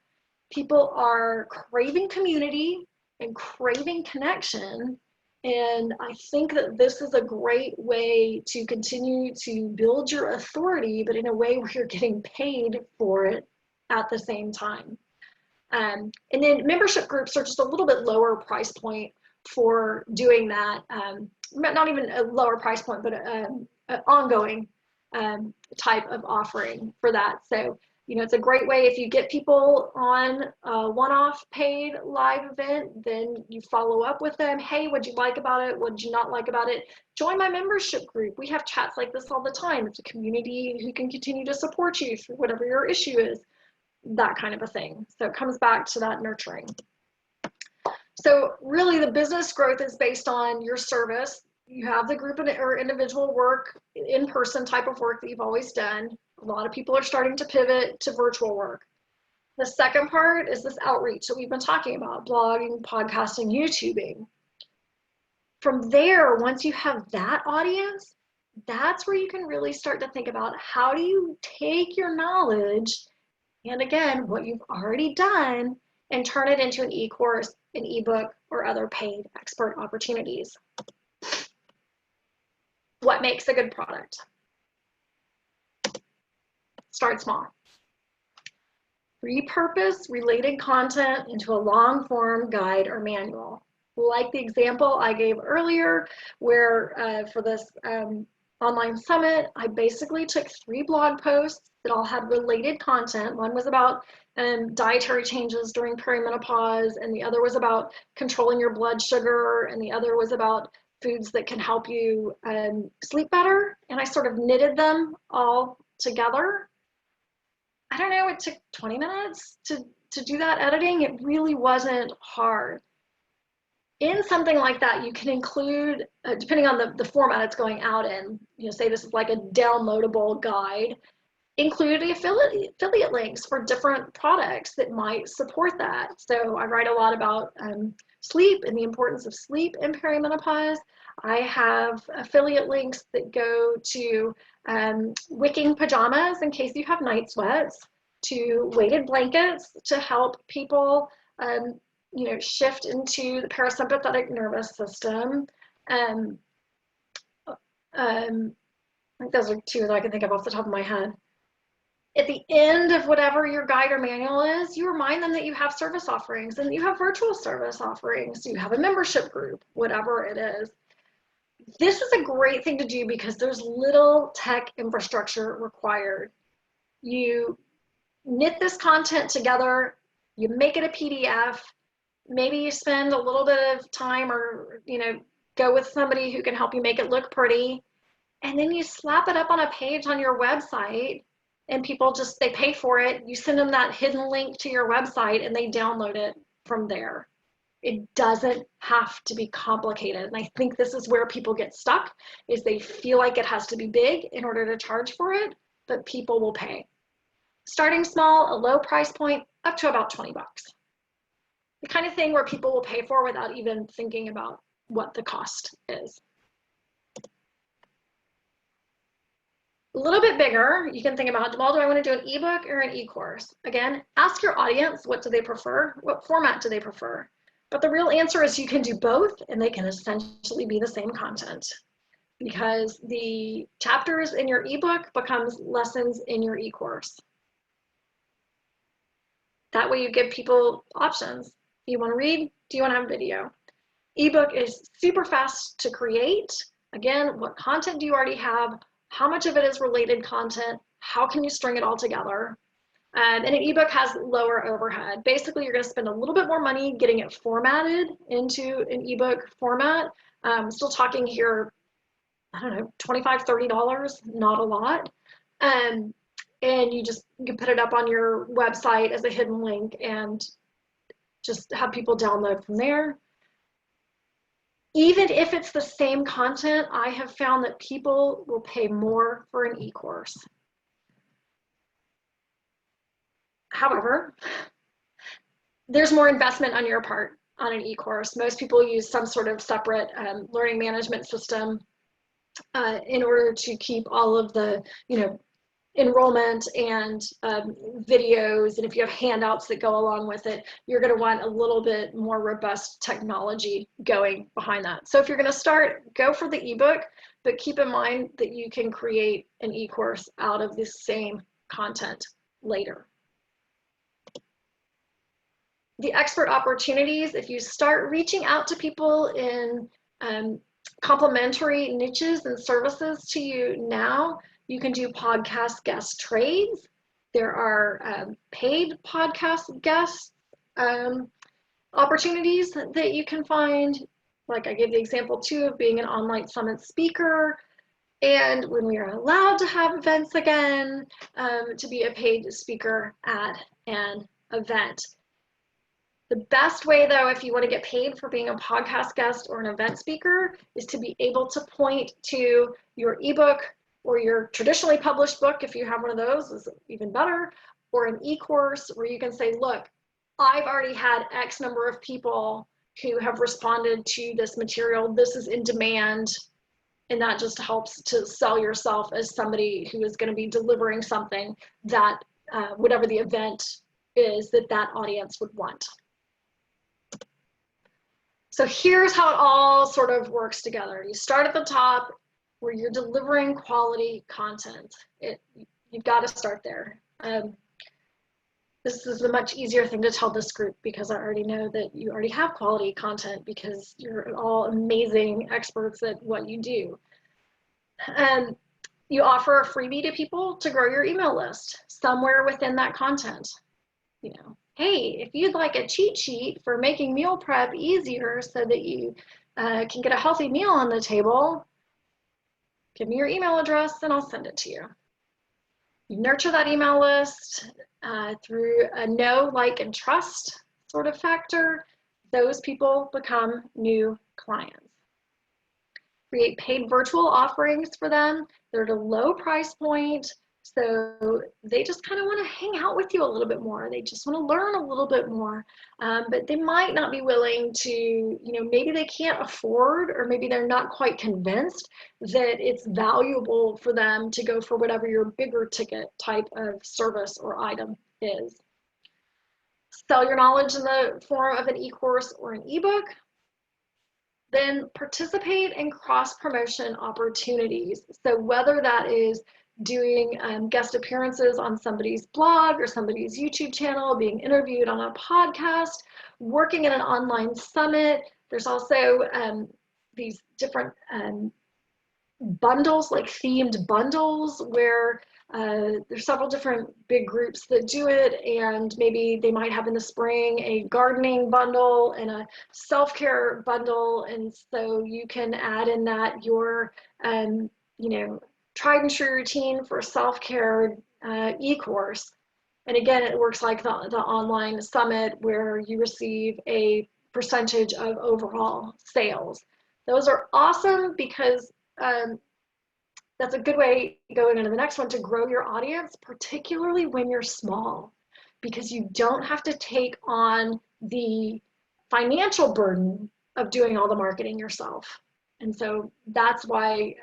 People are craving community and craving connection. And I think that this is a great way to continue to build your authority, but in a way where you're getting paid for it at the same time. And then membership groups are just a little bit lower price point for doing that. Not even a lower price point, but an ongoing type of offering for that. So, you know, it's a great way if you get people on a one-off paid live event, then you follow up with them. Hey, what'd you like about it? What did you not like about it? Join my membership group. We have chats like this all the time. It's a community who can continue to support you through whatever your issue is, that kind of a thing. So it comes back to that nurturing. So really the business growth is based on your service. You have the group or individual work, in-person type of work that you've always done. A lot of people are starting to pivot to virtual work. The second part is this outreach that we've been talking about, blogging, podcasting, YouTubing. From there, once you have that audience, that's where you can really start to think about how do you take your knowledge and again, what you've already done and turn it into an e-course, an ebook, or other paid expert opportunities. What makes a good product? Start small. Repurpose related content into a long form guide or manual. Like the example I gave earlier, where for this online summit, I basically took 3 blog posts that all had related content. One was about dietary changes during perimenopause, and the other was about controlling your blood sugar, and the other was about foods that can help you sleep better. And I sort of knitted them all together. I don't know, it took 20 minutes to do that editing. It really wasn't hard. In something like that, you can include, depending on the format it's going out in, you know, say this is like a downloadable guide, include the affiliate links for different products that might support that. So I write a lot about sleep and the importance of sleep in perimenopause. I have affiliate links that go to wicking pajamas in case you have night sweats, to weighted blankets to help people you know, shift into the parasympathetic nervous system. I think those are 2 that I can think of off the top of my head. At the end of whatever your guide or manual is, you remind them that you have service offerings and you have virtual service offerings. You have a membership group, whatever it is. This is a great thing to do because there's little tech infrastructure required. You knit this content together, you make it a PDF, maybe you spend a little bit of time or, you know, go with somebody who can help you make it look pretty, and then you slap it up on a page on your website and people just, they pay for it. You send them that hidden link to your website and they download it from there. It doesn't have to be complicated. And I think this is where people get stuck, is they feel like it has to be big in order to charge for it, but people will pay. Starting small, a low price point, up to about 20 bucks. The kind of thing where people will pay for without even thinking about what the cost is. A little bit bigger, you can think about, well, do I want to do an ebook or an e-course? Again, ask your audience, what do they prefer? What format do they prefer? But the real answer is you can do both, and they can essentially be the same content, because the chapters in your ebook becomes lessons in your e-course. That way you give people options. Do you want to read? Do you want to have video? Ebook is super fast to create. Again, what content do you already have? How much of it is related content? How can you string it all together? And an ebook has lower overhead. Basically, you're going to spend a little bit more money getting it formatted into an ebook format. Still talking here, I don't know, $25, $30, not a lot. And you can put it up on your website as a hidden link and just have people download from there. Even if it's the same content, I have found that people will pay more for an e-course. However, there's more investment on your part on an e-course. Most people use some sort of separate learning management system. in order to keep all of the, enrollment and videos, and if you have handouts that go along with it, you're going to want a little bit more robust technology going behind that. So if you're going to start, go for the ebook, but keep in mind that you can create an e-course out of this same content later. The expert opportunities, if you start reaching out to people in complementary niches and services to you now, you can do podcast guest trades. There are paid podcast guest opportunities that you can find. Like I gave the example too of being an online summit speaker. And when we are allowed to have events again, to be a paid speaker at an event. The best way though, if you want to get paid for being a podcast guest or an event speaker, is to be able to point to your ebook or your traditionally published book, if you have one of those, is even better, or an e-course where you can say, look, I've already had X number of people who have responded to this material. This is in demand. And that just helps to sell yourself as somebody who is going to be delivering something that whatever the event is that audience would want. So here's how it all sort of works together. You start at the top where you're delivering quality content. You've got to start there. This is a much easier thing to tell this group because I already know that you already have quality content because you're all amazing experts at what you do. You offer a freebie to people to grow your email list somewhere within that content. Hey, if you'd like a cheat sheet for making meal prep easier so that you can get a healthy meal on the table, give me your email address and I'll send it to you. You nurture that email list through a know, like, and trust sort of factor. Those people become new clients. Create paid virtual offerings for them. They're at a low price point, so they just kind of want to hang out with you a little bit more. They just want to learn a little bit more, but they might not be willing to, maybe they can't afford, or maybe they're not quite convinced that it's valuable for them to go for whatever your bigger ticket type of service or item is. Sell your knowledge in the form of an e-course or an ebook. Then participate in cross-promotion opportunities. So whether that is doing guest appearances on somebody's blog or somebody's YouTube channel, being interviewed on a podcast, working in an online summit. There's also these different bundles, like themed bundles, where there's several different big groups that do it, and maybe they might have in the spring a gardening bundle and a self-care bundle, and so you can add in that your tried and true routine for self-care e-course. And again, it works like the online summit where you receive a percentage of overall sales. Those are awesome because that's a good way, going into the next one, to grow your audience, particularly when you're small, because you don't have to take on the financial burden of doing all the marketing yourself. And so that's why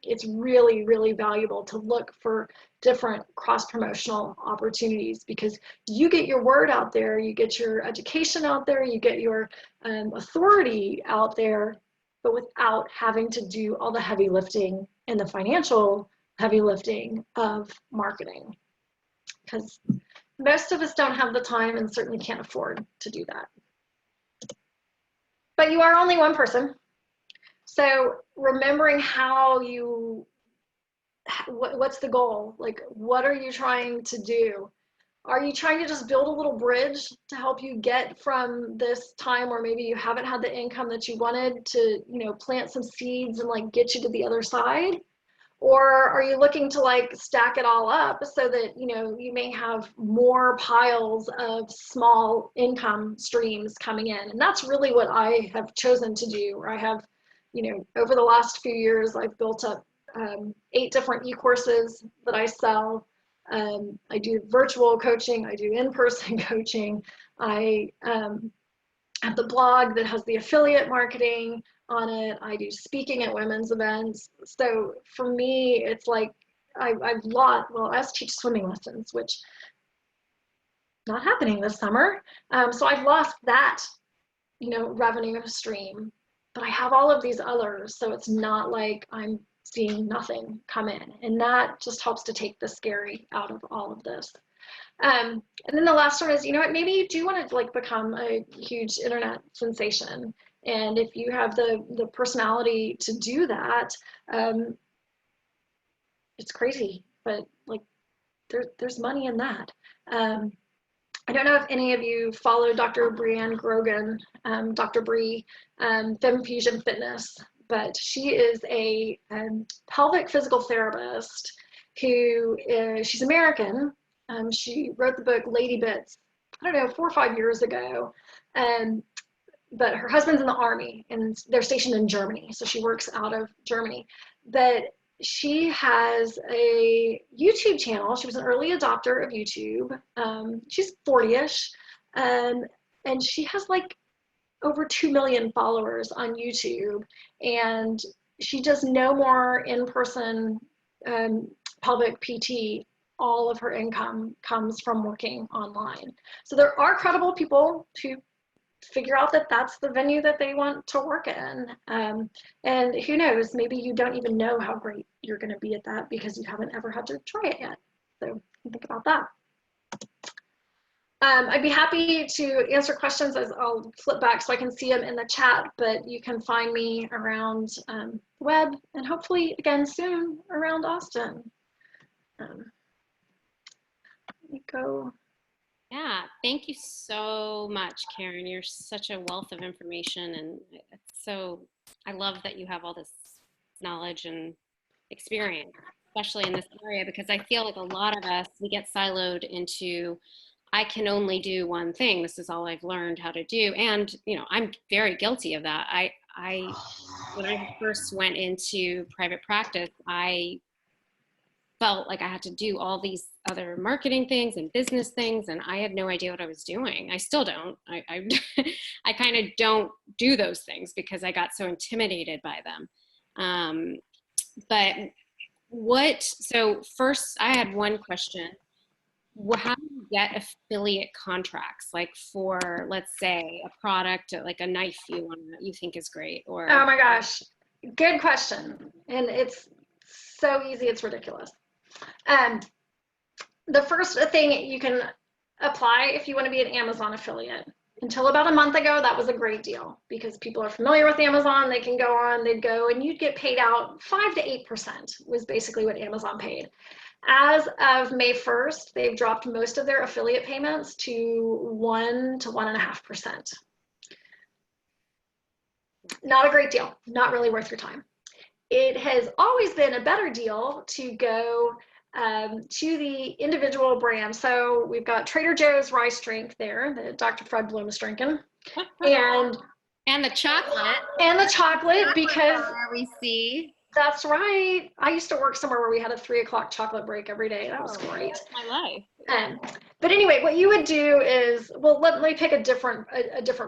it's really, really valuable to look for different cross-promotional opportunities, because you get your word out there, you get your education out there, you get your authority out there, but without having to do all the heavy lifting and the financial heavy lifting of marketing. Because most of us don't have the time and certainly can't afford to do that. But you are only one person. So remembering how what's the goal? Like, what are you trying to do? Are you trying to just build a little bridge to help you get from this time where maybe you haven't had the income that you wanted to, plant some seeds and like get you to the other side? Or are you looking to like stack it all up so that, you may have more piles of small income streams coming in? And that's really what I have chosen to do. I have, over the last few years, I've built up 8 different e-courses that I sell. I do virtual coaching, I do in-person coaching. I have the blog that has the affiliate marketing. on it. I do speaking at women's events. So for me, it's like I've lost, well, I also teach swimming lessons, which not happening this summer. So I've lost that, revenue stream, but I have all of these others. So it's not like I'm seeing nothing come in, and that just helps to take the scary out of all of this. And then the last one is, maybe you do want to like become a huge internet sensation. And if you have the personality to do that, it's crazy, but like there's money in that. I don't know if any of you follow Dr. Brianne Grogan, Dr. Bree, Femme Fusion Fitness, but she is a pelvic physical therapist who she's American. She wrote the book Lady Bits, I don't know, 4 or 5 years ago. But her husband's in the army and they're stationed in Germany. So she works out of Germany. But she has a YouTube channel. She was an early adopter of YouTube. She's 40-ish. And she has like over 2 million followers on YouTube. And she does no more in-person pelvic PT. All of her income comes from working online. So there are credible people who figure out that that's the venue that they want to work in. And who knows, maybe you don't even know how great you're going to be at that because you haven't ever had to try it yet. So think about that. I'd be happy to answer questions as I'll flip back so I can see them in the chat, but you can find me around the web and hopefully again soon around Austin. Let me go. Yeah, thank you so much, Karen. You're such a wealth of information, and I love that you have all this knowledge and experience, especially in this area, because I feel like a lot of us, we get siloed into, I can only do one thing. This is all I've learned how to do. And, I'm very guilty of that. When I first went into private practice, I felt like I had to do all these other marketing things and business things, and I had no idea what I was doing. I still don't. I kind of don't do those things because I got so intimidated by them. So first I had one question. How do you get affiliate contracts? Like for, let's say, a product, like a knife you think is great, or? Oh my gosh, good question. And it's so easy, it's ridiculous. The first thing you can apply if you want to be an Amazon affiliate. Until about a month ago, that was a great deal because people are familiar with Amazon. They can go on, they'd go, and you'd get paid out 5 to 8% was basically what Amazon paid. As of May 1st, they've dropped most of their affiliate payments to 1 to 1.5%. Not a great deal, not really worth your time. It has always been a better deal to go to the individual brand. So we've got Trader Joe's rice drink there that Dr. Fred Bloom is drinking. And the chocolate. And the chocolate, because we see. That's right. I used to work somewhere where we had a 3 o'clock chocolate break every day. That was great. That's my life. But anyway, what you would do is, well, let me pick a different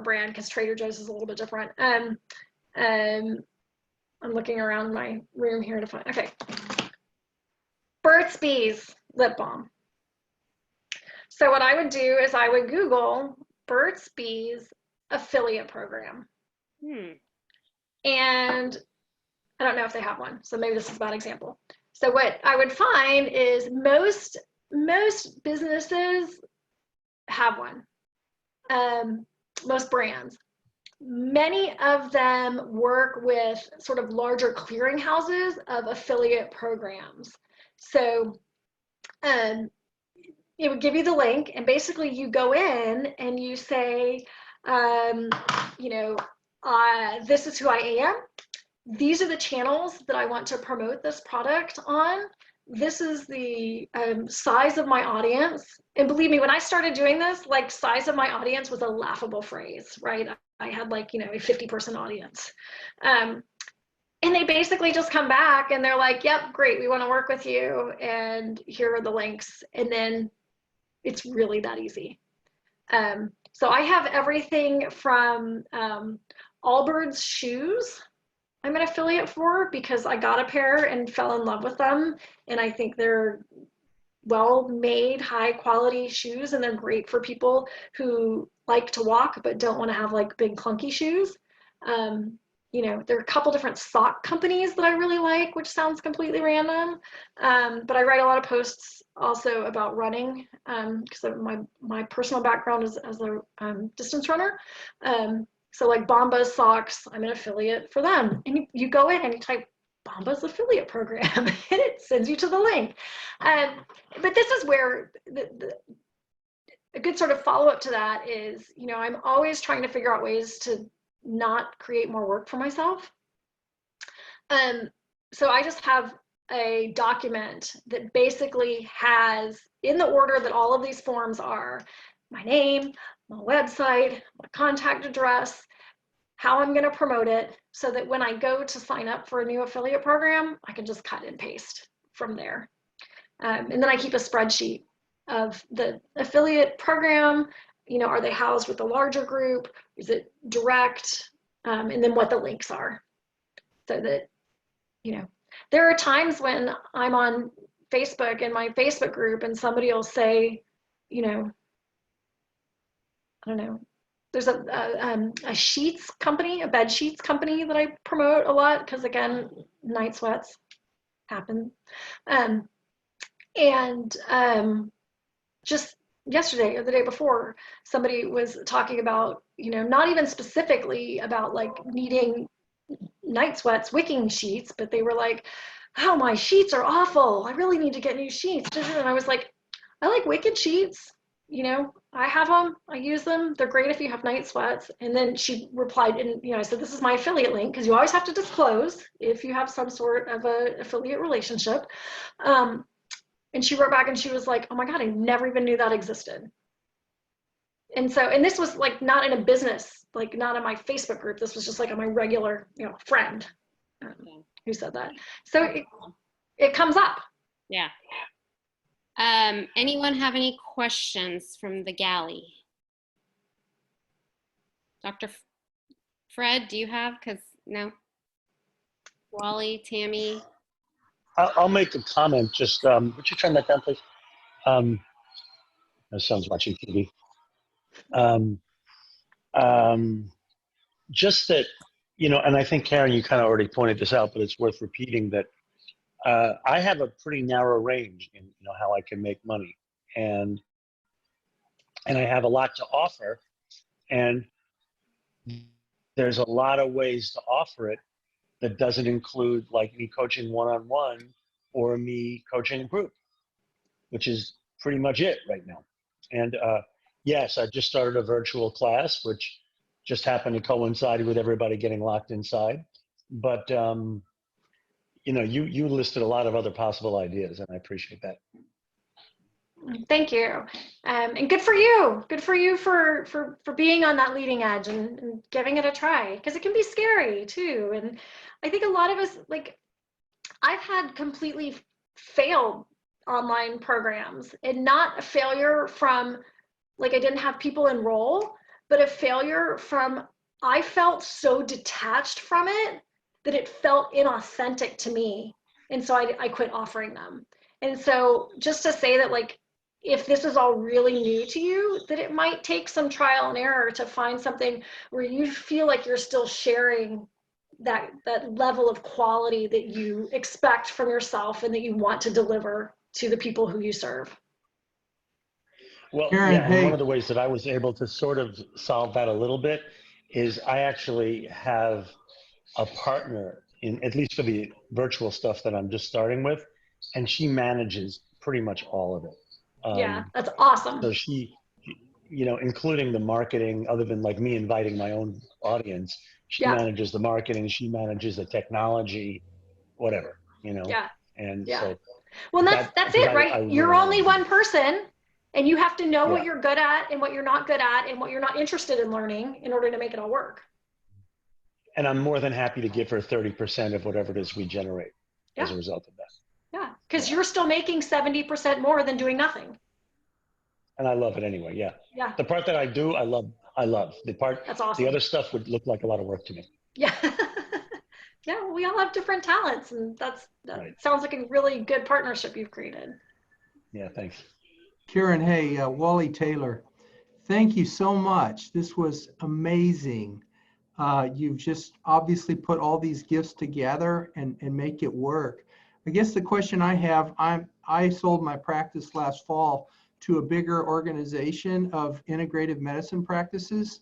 brand because Trader Joe's is a little bit different. I'm looking around my room here to find, okay. Burt's Bees lip balm. So what I would do is I would Google Burt's Bees affiliate program. And I don't know if they have one, so maybe this is a bad example. So what I would find is most businesses have one, most brands. Many of them work with sort of larger clearinghouses of affiliate programs. So it would give you the link, and basically you go in and you say, this is who I am. These are the channels that I want to promote this product on. This is the size of my audience. And believe me, when I started doing this, like, size of my audience was a laughable phrase, right? I had like, a 50-person audience. And they basically just come back and they're like, yep, great, we want to work with you. And here are the links. And then it's really that easy. So I have everything from Allbirds shoes. I'm an affiliate for, because I got a pair and fell in love with them. And I think they're well-made, high-quality shoes, and they're great for people who like to walk but don't want to have like big clunky shoes. There are a couple different sock companies that I really like, which sounds completely random. But I write a lot of posts also about running, because my personal background is as a distance runner. So like Bombas socks, I'm an affiliate for them. And you go in and you type Bombas affiliate program and it sends you to the link. But this is where a good sort of follow-up to that is, I'm always trying to figure out ways to not create more work for myself. So I just have a document that basically has, in the order that all of these forms are, my name, my website, my contact address, how I'm going to promote it, so that when I go to sign up for a new affiliate program, I can just cut and paste from there. And then I keep a spreadsheet of the affiliate program. Are they housed with a larger group? Is it direct? And then what the links are, so that, there are times when I'm on Facebook in my Facebook group and somebody will say, I don't know, there's a sheets company, a bed sheets company that I promote a lot, because again, night sweats happen. Just yesterday or the day before, somebody was talking about, not even specifically about like needing night sweats wicking sheets, but they were like, oh, my sheets are awful, I really need to get new sheets. And I was like, I like wicked sheets. I have them, I use them, they're great if you have night sweats. And then she replied, and I said, this is my affiliate link, because you always have to disclose if you have some sort of a affiliate relationship. And she wrote back and she was like, oh my God, I never even knew that existed. And this was like not in a business, like not in my Facebook group. This was just like on my regular, friend who said that. So it comes up. Yeah. Anyone have any questions from the galley? Dr. Fred, do you have? Because no. Wally, Tammy. I'll make a comment. Just would you turn that down, please? My son's watching TV. Just that, and I think, Karen, you kind of already pointed this out, but it's worth repeating that I have a pretty narrow range in how I can make money, and I have a lot to offer, and there's a lot of ways to offer it that doesn't include like me coaching one-on-one or me coaching a group, which is pretty much it right now. And yes, I just started a virtual class, which just happened to coincide with everybody getting locked inside. But you listed a lot of other possible ideas, and I appreciate that. Thank you. And good for you. Good for you for being on that leading edge and giving it a try, because it can be scary too. And I think a lot of us, like, I've had completely failed online programs, and not a failure from like I didn't have people enroll, but a failure from I felt so detached from it that it felt inauthentic to me. And so I quit offering them. And so just to say that, like, if this is all really new to you, that it might take some trial and error to find something where you feel like you're still sharing that level of quality that you expect from yourself and that you want to deliver to the people who you serve. Well, Karen, yeah, and one of the ways that I was able to sort of solve that a little bit is I actually have a partner, in at least for the virtual stuff that I'm just starting with, and she manages pretty much all of it. Yeah, that's awesome. So she, including the marketing, other than like me inviting my own audience, she manages the marketing, she manages the technology, whatever, Yeah. And yeah. so. Well, that's it, right? You're only one person, and you have to know what you're good at and what you're not good at and what you're not interested in learning in order to make it all work. And I'm more than happy to give her 30% of whatever it is we generate as a result of that. Yeah, because you're still making 70% more than doing nothing. And I love it anyway. Yeah. Yeah. The part that I do, I love. The part. That's awesome. The other stuff would look like a lot of work to me. Yeah. yeah, we all have different talents, and that Right. sounds like a really good partnership you've created. Yeah, thanks. Karen, hey, Wally Taylor, thank you so much. This was amazing. You've just obviously put all these gifts together and make it work. I guess the question I have, I sold my practice last fall to a bigger organization of integrative medicine practices.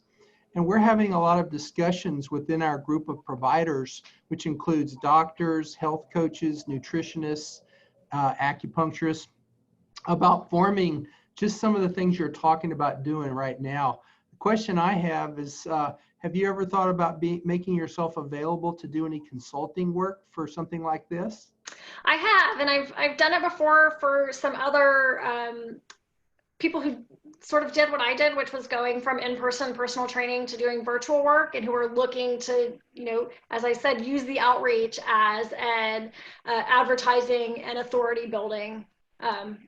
And we're having a lot of discussions within our group of providers, which includes doctors, health coaches, nutritionists, acupuncturists, about forming just some of the things you're talking about doing right now. The question I have is, have you ever thought about making yourself available to do any consulting work for something like this? I have, and I've done it before for some other people who sort of did what I did, which was going from in-person personal training to doing virtual work, and who are looking to, you know, as I said, use the outreach as an advertising and authority building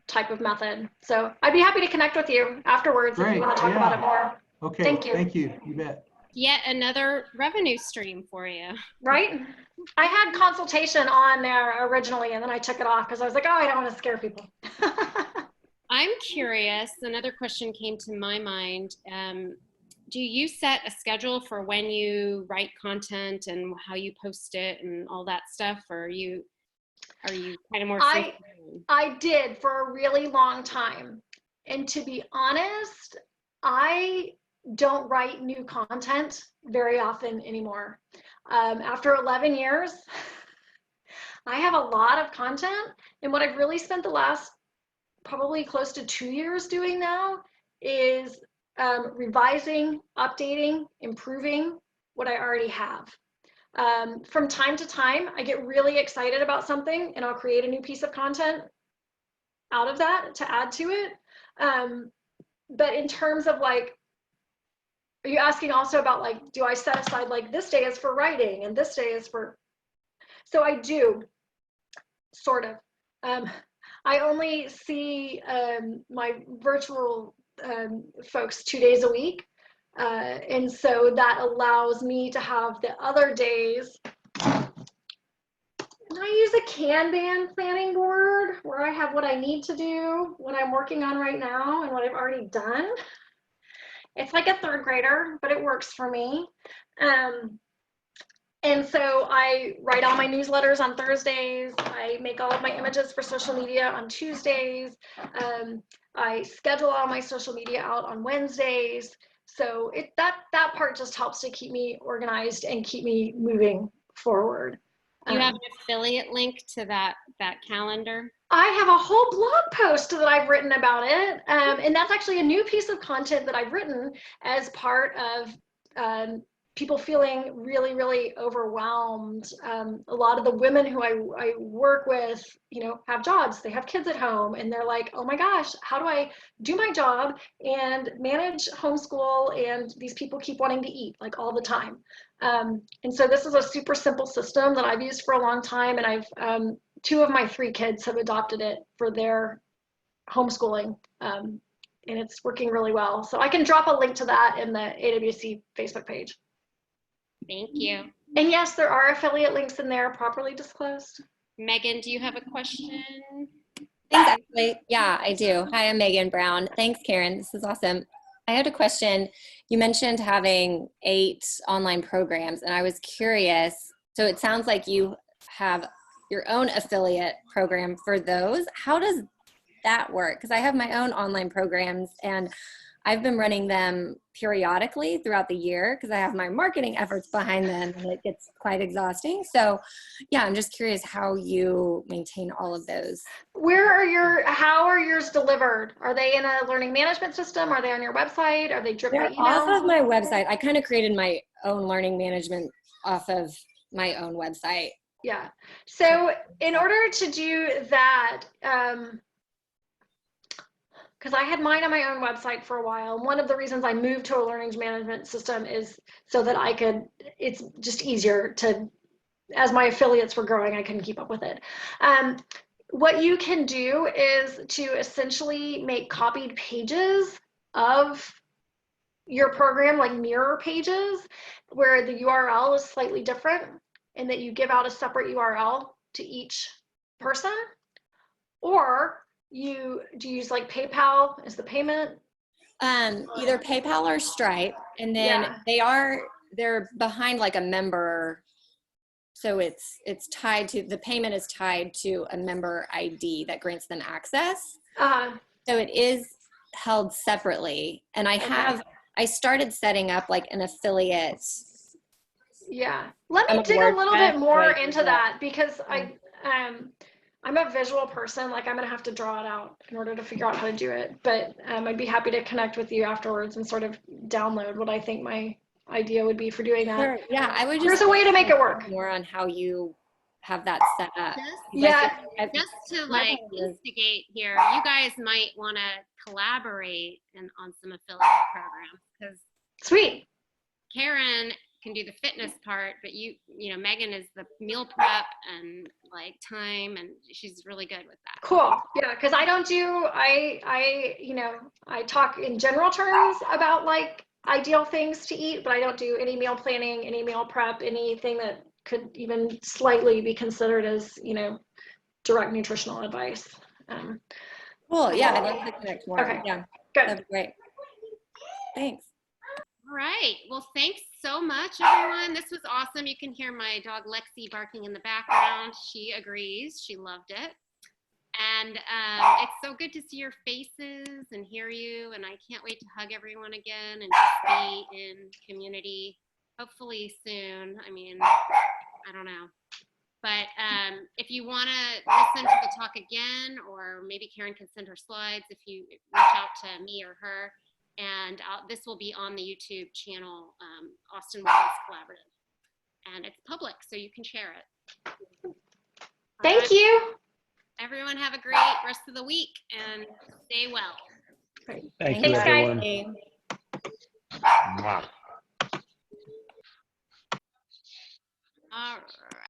type of method. So I'd be happy to connect with you afterwards. Great. If you want to talk about it more. Okay. Thank you. Thank you. You bet. Yet another revenue stream for you. Right? I had consultation on there originally, and then I took it off because I was like, oh, I don't want to scare people. I'm curious, another question came to my mind. Do you set a schedule for when you write content and how you post it and all that stuff? Or are you kind of more free? I did for a really long time. And to be honest, I don't write new content very often anymore. After 11 years, I have a lot of content. And what I've really spent the last probably close to 2 years doing now is revising, updating, improving what I already have. From time to time, I get really excited about something and I'll create a new piece of content out of that to add to it. But in terms of like, are you asking also about like, do I set aside like this day is for writing and this day is for, so I do, sort of. I only see my virtual folks 2 days a week. And so that allows me to have the other days. And I use a Kanban planning board where I have what I need to do, what I'm working on right now, and what I've already done. It's like a third grader, but it works for me. And so I write all my newsletters on Thursdays. I make all of my images for social media on Tuesdays. I schedule all my social media out on Wednesdays. So that part just helps to keep me organized and keep me moving forward. Do you have an affiliate link to that calendar? I have a whole blog post that I've written about it. And that's actually a new piece of content that I've written as part of people feeling really, really overwhelmed. A lot of the women who I work with, you know, have jobs, they have kids at home, and they're like, oh my gosh, how do I do my job and manage homeschool? And these people keep wanting to eat like all the time. And so this is a super simple system that I've used for a long time. And I've, 2 of my 3 kids have adopted it for their homeschooling. And it's working really well. So I can drop a link to that in the AWC Facebook page. Thank you. And yes, there are affiliate links in there, properly disclosed. Megan, do you have a question? Thanks, Ashley. Yeah, I do. Hi, I'm Megan Brown. Thanks, Karen. This is awesome. I had a question. You mentioned having 8 online programs, and I was curious. So it sounds like you have your own affiliate program for those. How does that work? Because I have my own online programs, and I've been running them periodically throughout the year because I have my marketing efforts behind them, and it gets quite exhausting. So yeah, I'm just curious how you maintain all of those. How are yours delivered? Are they in a learning management system? Are they on your website? Are they dripped by They're email? off of my website. I kind of created my own learning management off of my own website. Yeah. So in order to do that, because I had mine on my own website for a while. And one of the reasons I moved to a learning management system is so that it's just easier to, as my affiliates were growing, I couldn't keep up with it. What you can do is to essentially make copied pages of your program, like mirror pages, where the URL is slightly different. and that you give out a separate URL to each person? Or do you use like PayPal as the payment? Either PayPal or Stripe, and then they're behind like a member, so it's tied to, the payment is tied to a member ID that grants them access. So it is held separately, and I started setting up like an affiliate. Yeah, let me dig a little bit more into that, because I'm a visual person. Like, I'm gonna have to draw it out in order to figure out how to do it. But I'd be happy to connect with you afterwards and sort of download what I think my idea would be for doing that. Sure. Yeah, I would just. There's a way to make it work. More on how you have that set up. Just to like instigate here, you guys might want to collaborate on some affiliate programs, because sweet. Karen can do the fitness part, but you know, Megan is the meal prep and like time, and she's really good with that. Cool. Yeah, because I don't do, you know, I talk in general terms about like ideal things to eat, but I don't do any meal planning, any meal prep, anything that could even slightly be considered as, you know, direct nutritional advice. Cool. Yeah, I'd love to connect more. Okay. Yeah, good. that'd be great. Thanks. All right. Well, thanks so much, everyone. This was awesome. You can hear my dog Lexi barking in the background. She agrees. She loved it. And it's so good to see your faces and hear you. And I can't wait to hug everyone again and just be in community, hopefully soon. I mean, I don't know. But if you want to listen to the talk again, or maybe Karen can send her slides if you reach out to me or her. And this will be on the YouTube channel, Austin Wellness Collaborative. And it's public, so you can share it. Thank you. Everyone have a great rest of the week and stay well. Thank you, Thanks, everyone. All right.